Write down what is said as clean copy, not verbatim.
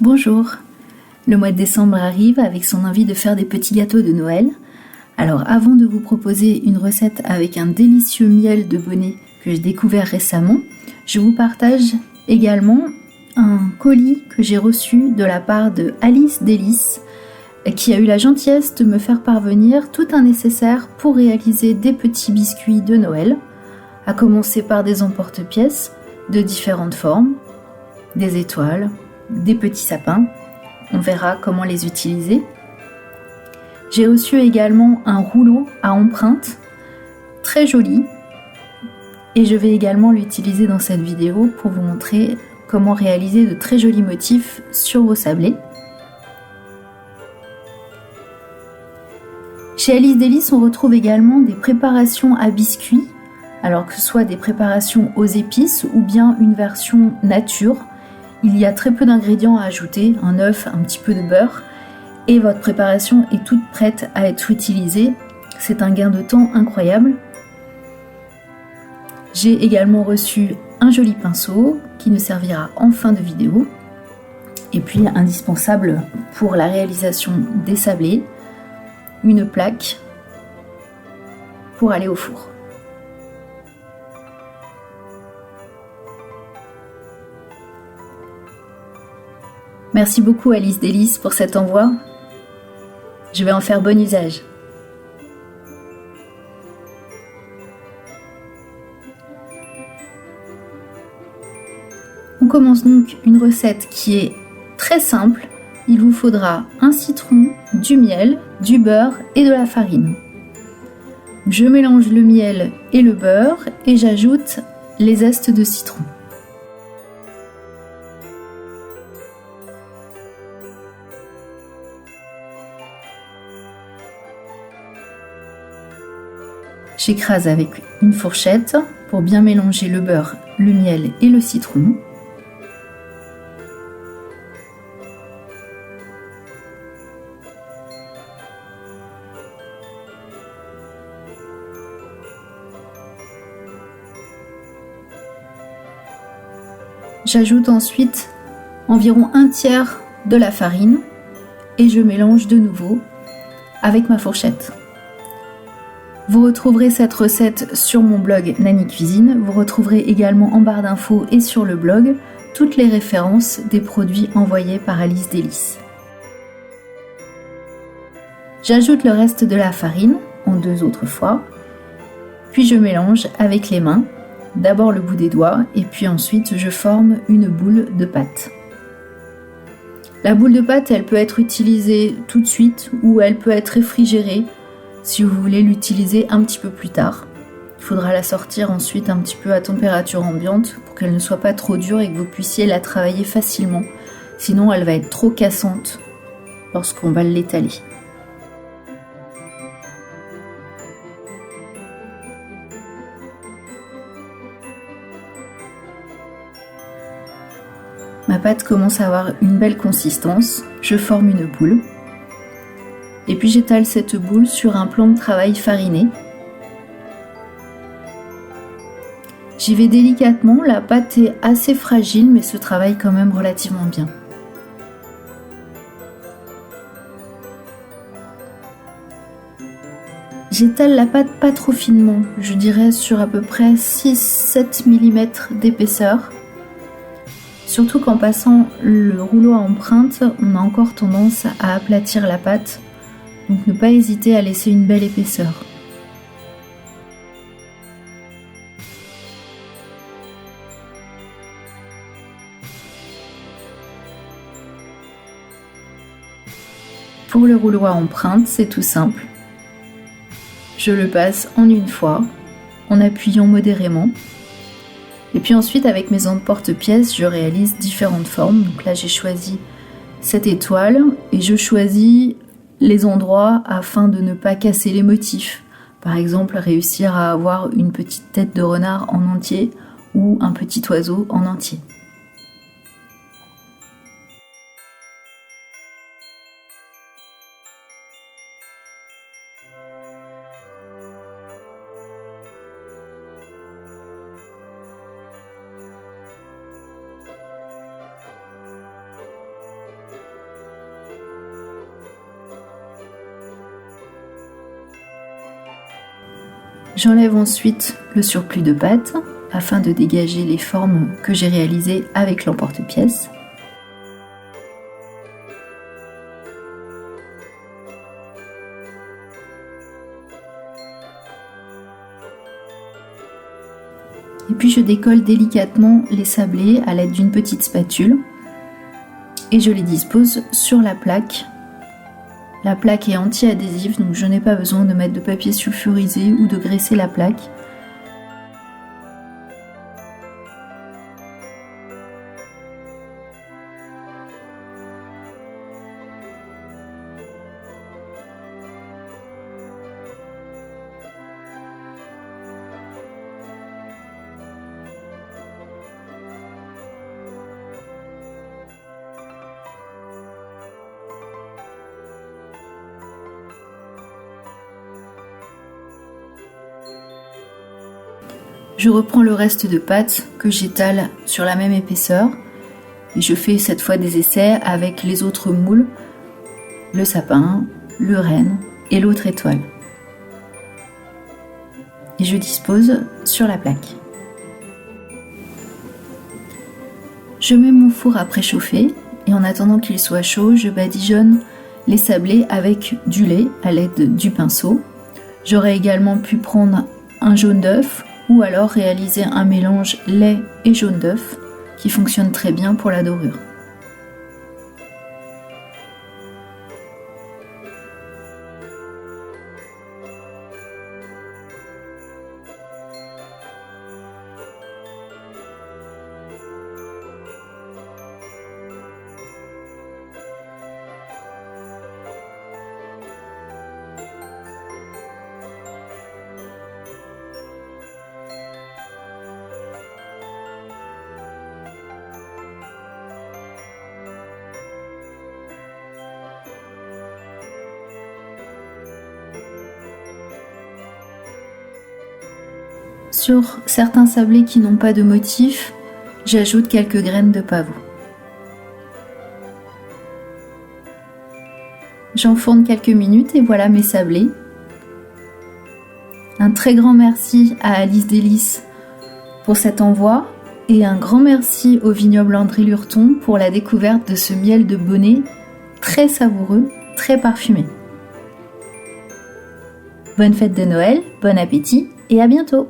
Bonjour. Le mois de décembre arrive avec son envie de faire des petits gâteaux de Noël. Alors avant de vous proposer une recette avec un délicieux miel de Bonnet que j'ai découvert récemment, je vous partage également un colis que j'ai reçu de la part de Alice Délices qui a eu la gentillesse de me faire parvenir tout un nécessaire pour réaliser des petits biscuits de Noël, à commencer par des emporte-pièces de différentes formes, des étoiles, des petits sapins. On verra comment les utiliser. J'ai reçu également un rouleau à empreinte très joli et je vais également l'utiliser dans cette vidéo pour vous montrer comment réaliser de très jolis motifs sur vos sablés. Chez Alice Délices, on retrouve également des préparations à biscuits, alors que ce soit des préparations aux épices ou bien une version nature. Il y a très peu d'ingrédients à ajouter, un œuf, un petit peu de beurre, et votre préparation est toute prête à être utilisée. C'est un gain de temps incroyable. J'ai également reçu un joli pinceau qui nous servira en fin de vidéo. Et puis indispensable pour la réalisation des sablés, une plaque pour aller au four. Merci beaucoup Alice Délices pour cet envoi. Je vais en faire bon usage. On commence donc une recette qui est très simple. Il vous faudra un citron, du miel, du beurre et de la farine. Je mélange le miel et le beurre et j'ajoute les zestes de citron. J'écrase avec une fourchette pour bien mélanger le beurre, le miel et le citron. J'ajoute ensuite environ un tiers de la farine et je mélange de nouveau avec ma fourchette. Vous retrouverez cette recette sur mon blog Nani Cuisine. Vous retrouverez également en barre d'infos et sur le blog toutes les références des produits envoyés par Alice Délices. J'ajoute le reste de la farine en 2 autres fois, puis je mélange avec les mains, d'abord le bout des doigts et puis ensuite je forme une boule de pâte. La boule de pâte, elle peut être utilisée tout de suite ou elle peut être réfrigérée si vous voulez l'utiliser un petit peu plus tard. Il faudra la sortir ensuite un petit peu à température ambiante pour qu'elle ne soit pas trop dure et que vous puissiez la travailler facilement. Sinon, elle va être trop cassante lorsqu'on va l'étaler. Ma pâte commence à avoir une belle consistance. Je forme une boule. Et puis j'étale cette boule sur un plan de travail fariné. J'y vais délicatement, la pâte est assez fragile mais se travaille quand même relativement bien. J'étale la pâte pas trop finement, je dirais sur à peu près 6-7 mm d'épaisseur. Surtout qu'en passant le rouleau à empreinte, on a encore tendance à aplatir la pâte. Donc ne pas hésiter à laisser une belle épaisseur. Pour le rouleau à empreinte, c'est tout simple. Je le passe en une fois, en appuyant modérément. Et puis ensuite, avec mes emporte-pièces, je réalise différentes formes. Donc là, j'ai choisi cette étoile et je choisis les endroits afin de ne pas casser les motifs. Par exemple, réussir à avoir une petite tête de renard en entier ou un petit oiseau en entier. J'enlève ensuite le surplus de pâte afin de dégager les formes que j'ai réalisées avec l'emporte-pièce. Et puis je décolle délicatement les sablés à l'aide d'une petite spatule et je les dispose sur la plaque. La plaque est anti-adhésive, donc je n'ai pas besoin de mettre de papier sulfurisé ou de graisser la plaque. Je reprends le reste de pâte que j'étale sur la même épaisseur et je fais cette fois des essais avec les autres moules, le sapin, le renne et l'autre étoile. Et je dispose sur la plaque. Je mets mon four à préchauffer et en attendant qu'il soit chaud, je badigeonne les sablés avec du lait à l'aide du pinceau. J'aurais également pu prendre un jaune d'œuf ou alors réaliser un mélange lait et jaune d'œuf qui fonctionne très bien pour la dorure. Sur certains sablés qui n'ont pas de motif, j'ajoute quelques graines de pavot. J'enfourne quelques minutes et voilà mes sablés. Un très grand merci à Alice Délices pour cet envoi et un grand merci au vignoble André Lurton pour la découverte de ce miel de Bonnet très savoureux, très parfumé. Bonne fête de Noël, bon appétit et à bientôt!